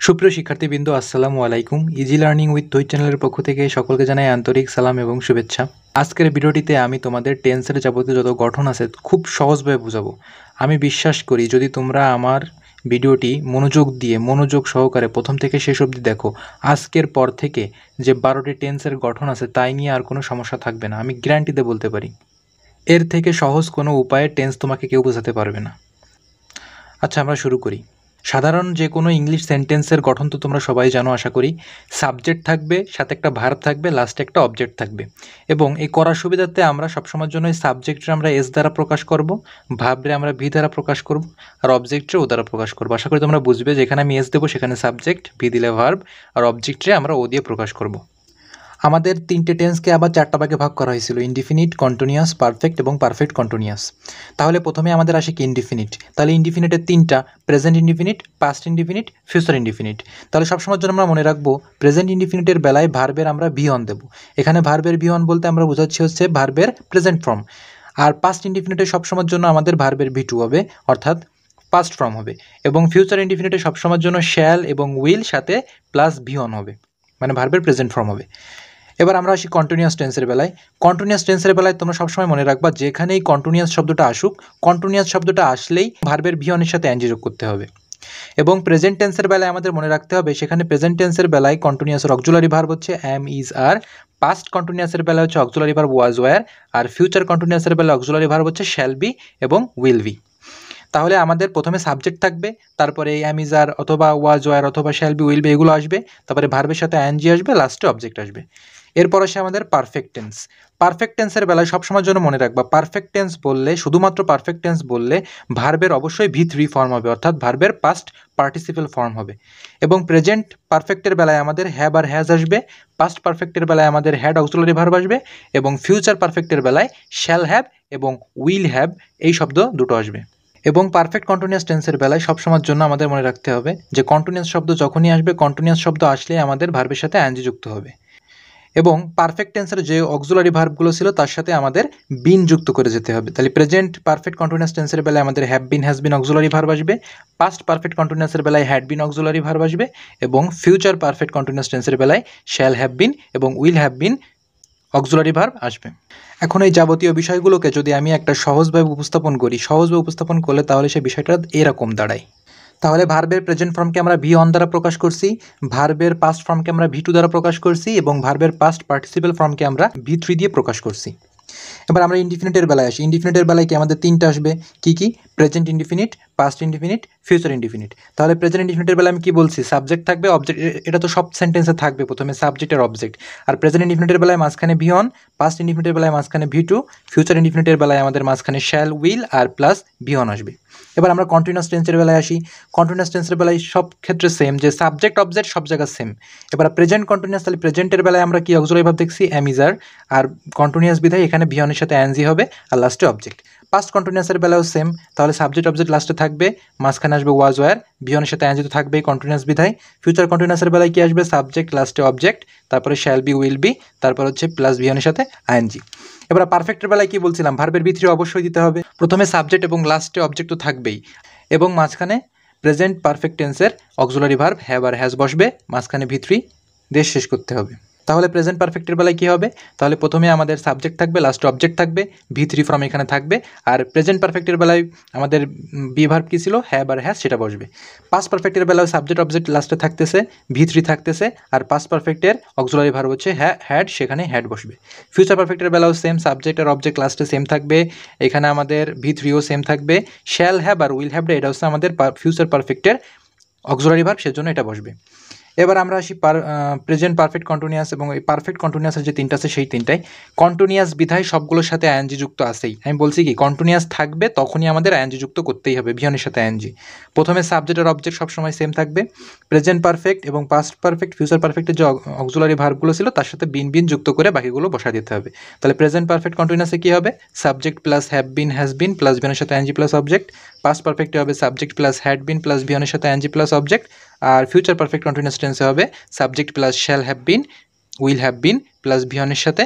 সুপ্রিয় শিক্ষার্থীবৃন্দ, আসসালামু আলাইকুম। ইজি লার্নিং উইথ তহিদ চ্যানেলের পক্ষ থেকে সকলকে জানাই আন্তরিক সালাম এবং শুভেচ্ছা। আজকের ভিডিওটিতে আমি তোমাদের টেন্সের যাবতীয় যত গঠন আছে খুব সহজভাবে বোঝাবো। আমি বিশ্বাস করি যদি তোমরা আমার ভিডিওটি মনোযোগ সহকারে প্রথম থেকে শেষ অবধি দেখো, আজকের পর থেকে যে 12টি টেন্সের গঠন আছে তাই নিয়ে আর কোনো সমস্যা থাকবে না। আমি গ্যারান্টিতে বলতে পারি, এর থেকে সহজ কোনো উপায়ে টেন্স তোমাকে কেউ বোঝাতে পারবে না। আচ্ছা, আমরা শুরু করি। সাধারণ যে কোনো ইংলিশ সেন্টেন্সের গঠন তো তোমরা সবাই জানো আশা করি। সাবজেক্ট থাকবে, সাথে একটা ভার্ব থাকবে, লাস্টে একটা অবজেক্ট থাকবে। এবং এই করার সুবিধাতে আমরা সবসময়ের জন্য এই সাবজেক্টরে আমরা এস দ্বারা প্রকাশ করব, ভার্বরে আমরা ভি দ্বারা প্রকাশ করব, আর অবজেক্টরে ও দ্বারা প্রকাশ করব। আশা করি তোমরা বুঝবে, যেখানে আমি এস দেবো সেখানে সাবজেক্ট, ভি দিলে ভার্ব, আর অবজেক্টরে আমরা ও দিয়ে প্রকাশ করব। আমাদের 3টে টেন্সকে আবার 4টা ভাগে ভাগ করা হয়েছিল: ইনডিফিনিট, কন্টিনিউয়াস, পারফেক্ট এবং পারফেক্ট কন্টিনিউয়াস। তাহলে প্রথমে আমাদের আসে কি ইনডিফিনিট। তাহলে ইনডিফিনিটের 3টা: present indefinite, past indefinite, future indefinite. তাহলে সবসময়ের জন্য আমরা মনে রাখবো প্রেজেন্ট ইনডিফিনিটের বেলায় ভার্বের আমরা ভি অন দেবো। এখানে ভার্বের ভি অন বলতে আমরা বোঝাচ্ছি হচ্ছে ভার্বের প্রেজেন্ট ফর্ম। আর পাস্ট ইনডিফিনিটের সবসময়ের জন্য আমাদের ভার্বের ভি টু হবে, অর্থাৎ পাস্ট ফর্ম হবে। এবং ফিউচার ইনডিফিনিটে সবসময়ের জন্য শ্যাল এবং উইল সাথে প্লাস ভি অন হবে, মানে ভার্বের প্রেজেন্ট ফর্ম হবে। এবার আমরা আসি কন্টিনিউয়াস টেন্সের বেলায়। কন্টিনিউয়াস টেন্সের বেলায় তোমরা সবসময় মনে রাখবা, যেখানেই কন্টিনিউয়াস শব্দটা আসুক, কন্টিনিউয়াস শব্দটা আসলেই ভার্বের ভি অনের সাথে এনজি যোগ করতে হবে। এবং প্রেজেন্ট টেন্সের বেলায় আমাদের মনে রাখতে হবে, সেখানে প্রেজেন্ট টেন্সের বেলায় কন্টিনিউয়াসের অক্সিলারি ভার্ব হচ্ছে এম, ইজ, আর। পাস্ট কন্টিনিউয়াসের বেলায় হচ্ছে অক্সিলারি ভার্ব ওয়াজ, ওয়্যার। আর ফিউচার কন্টিনিউয়াসের বেলায় অক্সিলারি ভার্ব হচ্ছে শ্যাল বি এবং উইল বি। তাহলে আমাদের প্রথমে সাবজেক্ট থাকবে, তারপরে এম, ইজ, আর অথবা ওয়াজ, ওয়্যার অথবা শ্যাল বি, উইল বি এগুলো আসবে, তারপরে ভার্বের সাথে আইএনজি আসবে, লাস্টে অবজেক্ট আসবে। এরপর আসে আমাদের পারফেক্ট টেন্স। পারফেক্ট টেন্সের বেলায় সবসময়ের জন্য মনে রাখবা, পারফেক্ট টেন্স বললে, শুধুমাত্র পারফেক্ট টেন্স বললে ভার্বের অবশ্যই ভি থ্রি ফর্ম হবে, অর্থাৎ ভার্বের পাস্ট পার্টিসিপেল ফর্ম হবে। এবং প্রেজেন্ট পারফেক্টের বেলায় আমাদের হ্যাভ আর হ্যাজ আসবে, পাস্ট পারফেক্টের বেলায় আমাদের হ্যাড অক্সিলারি ভার্ব আসবে, এবং ফিউচার পারফেক্টের বেলায় শ্যাল হ্যাভ এবং উইল হ্যাভ এই শব্দ দুটো আসবে। এবং পারফেক্ট কন্টিনিউয়াস টেন্সের বেলায় সবসময়ের জন্য আমাদের মনে রাখতে হবে যে কন্টিনিউয়াস শব্দ যখনই আসবে, কন্টিনিউয়াস শব্দ আসলে আমাদের ভার্বের সাথে আইএনজি যুক্ত হবে। এবং পারফেক্ট টেন্সের যে অক্সিলারি ভার্বগুলো ছিল তার সাথে আমাদের বিন যুক্ত করে যেতে হবে। তাহলে প্রেজেন্ট পারফেক্ট কন্টিনিউয়াস টেন্সের বেলায় আমাদের have been, has bin auxiliary verb আসবে, পাস্ট পারফেক্ট কন্টিনিউয়াসের বেলায় হ্যাড বিন অক্সিলারি ভার্ব আসবে, এবং ফিউচার পারফেক্ট কন্টিনিউয়াস টেন্সের বেলায় শ্যাল হ্যাভ বিন এবং will have bin auxiliary verb আসবে। এখন এই যাবতীয় বিষয়গুলোকে যদি আমি একটা সহজভাবে উপস্থাপন করলে তাহলে সেই বিষয়টা এরকম দাঁড়ায়। তাহলে ভার্বের প্রেজেন্ট ফর্মকে আমরা ভি অন দ্বারা প্রকাশ করছি, ভার্বের পাস্ট ফর্মকে আমরা ভি টু দ্বারা প্রকাশ করছি, এবং ভার্বের পাস্ট পার্টিসিপেল ফর্মকে আমরা ভি থ্রি দিয়ে প্রকাশ করছি। এবার আমরা ইনডিফিনিটের বেলায় আসি। ইনডিফিনিটের বেলায় কি আমাদের 3টা আসবে, কি কি? Present indefinite, past indefinite, future indefinite. তাহলে প্রেজেন্ট ইনডিফিনিটের বেলায় আমি কি বলছি, সাবজেক্ট থাকবে, অবজেক্ট, এটা তো সব সেন্টেন্সে থাকবে, প্রথমে সাবজেক্ট আর অবজেক্ট। আর প্রেজেন্ট ইনডিফিনিটের বেলায় মাঝখানে ভি অন, পাস্ট ইনডিফিনিটের বেলায় মাঝখানে ভি টু, ফিউচার ইনডিফিনিটের বেলায় আমাদের মাঝখানে শ্যাল, উইল আর প্লাস ভি অন আসবে। এবার আমরা কন্টিনিউয়াস টেন্সের বেলায় আসি। কন্টিনিউয়াস টেন্সের বেলায় সব ক্ষেত্রে সেম, যে সাবজেক্ট অবজেক্ট সব জায়গায় সেম। এবার প্রেজেন্ট কন্টিনিউয়াস, তাহলে প্রেজেন্টের বেলায় আমরা কি অক্সিলারি ভার্ব দেখছি, এম, ইজ, আর কন্টিনিউয়াস বিধায় এখানে ভি অনের সাথে এনজি হবে, আর লাস্টে অবজেক্ট। পাস্ট কন্টিনিউয়াসের বেলাও সেম, তাহলে সাবজেক্ট অবজেক্ট লাস্টে থাকবে, মাঝখানে আসবে ওয়াজ, ওয়্যার, ভি অনের সাথে এনজি তো থাকবেই কন্টিনিউয়াস বিধায়। ফিউচার কন্টিনিউয়াসের বেলায় কি আসবে, সাবজেক্ট লাস্টে অবজেক্ট, তারপরে শ্যাল বি, উইল বি, তারপর হচ্ছে প্লাস ভি অনের সাথে আইএনজি। এবার পারফেক্টের বেলায় কি বলছিলাম, ভার্বের ভি থ্রি অবশ্যই দিতে হবে, প্রথমে সাবজেক্ট এবং লাস্টে অবজেক্ট তো থাকবেই, এবং মাঝখানে প্রেজেন্ট পারফেক্ট টেন্সের অক্সিলারি ভার্ব হ্যাভ আর হ্যাজ বসবে, মাঝখানে ভি থ্রি দিয়ে শেষ করতে হবে। তাহলে প্রেজেন্ট পারফেক্টের বেলায় কী হবে, তাহলে প্রথমে আমাদের সাবজেক্ট থাকবে, লাস্টে অবজেক্ট থাকবে, ভি থ্রি ফর্ম এখানে থাকবে। আর প্রেজেন্ট পারফেক্টের বেলায় আমাদের বি ভার্ব কী ছিল, হ্যাভ আর হ্যাজ, সেটা বসবে। পাস্ট পারফেক্টের বেলায় সাবজেক্ট অবজেক্ট লাস্টে থাকতেছে, ভি থ্রি থাকতেছে, আর পাস্ট পারফেক্টের অক্সিলারি ভার্ব হচ্ছে হ্যাড, সেখানে হ্যাড বসবে। ফিউচার পারফেক্টের বেলাও সেম, সাবজেক্ট আর অবজেক্ট লাস্টে সেম থাকবে, এখানে আমাদের ভি থ্রিও সেম থাকবে, শ্যাল হ্যাভ আর উইল হ্যাভটা এটা হচ্ছে আমাদের ফিউচার পারফেক্টের অক্সিলারি ভার্ব, সেজন্য এটা বসবে। এবার আমরা আসি প্রেজেন্ট পারফেক্ট কন্টিনিউয়াস, এবং এই পারফেক্ট কন্টিনিউয়াসের যে 3টা আছে সেই 3টাই কন্টিনিউয়াস বিধায় সবগুলোর সাথে আইএনজি যুক্ত আছেই। আমি বলছি কি, কন্টিনিউয়াস থাকবে তখনই আমাদের আইএনজি যুক্ত করতেই হবে, ভিয়নের সাথে আইএনজি। প্রথমে সাবজেক্ট আর অবজেক্ট সবসময় সেম থাকবে, প্রেজেন্ট পারফেক্ট এবং পাস্ট পারফেক্ট ফিউচার পারফেক্টের যে অক্সিলারি ভার্বগুলো ছিল তার সাথে বিন বিন যুক্ত করে বাকিগুলো বসা দিতে হবে। তাহলে প্রেজেন্ট পারফেক্ট কন্টিনিউয়াসে কী হবে, subject plus have been, has been plus ভিয়নের সাথে আইএনজি প্লাস অবজেক্ট। পাস্ট পারফেক্টে হবে subject plus had been plus ভিয়নের সাথে আইএনজি প্লাস অবজেক্ট। আর ফিউচার পারফেক্ট কন্টিনিউয়াস টেন্সে হবে subject plus shall have been, will have been plus ভিয়নের সাথে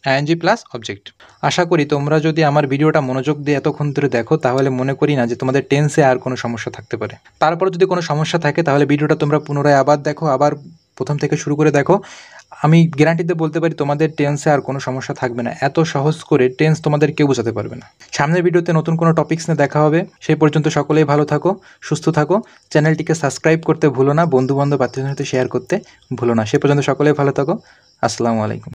আইএনজি প্লাস অবজেক্ট। আশা করি তোমরা যদি আমার ভিডিওটা মনোযোগ দিয়ে এতক্ষণ ধরে দেখো তাহলে মনে করি না যে তোমাদের টেন্সে আর কোনো সমস্যা থাকতে পারে। তারপরে যদি কোনো সমস্যা থাকে তাহলে ভিডিওটা তোমরা পুনরায় আবার দেখো, আবার প্রথম থেকে শুরু করে দেখো। আমি গ্যারান্টিতে বলতে পারি তোমাদের টেন্সে আর কোনো সমস্যা থাকবে না। এত সহজ করে টেন্স তোমাদের কেউ বোঝাতে পারবে না। সামনের ভিডিওতে নতুন কোনো টপিকস নিয়ে দেখা হবে। সেই পর্যন্ত সকলেই ভালো থাকো, সুস্থ থাকো। চ্যানেলটিকে সাবস্ক্রাইব করতে ভুলো না, বন্ধুবান্ধব আত্মীয়দের সাথে শেয়ার করতে ভুলো না। সে পর্যন্ত সকলেই ভালো থাকো। আসসালামু আলাইকুম।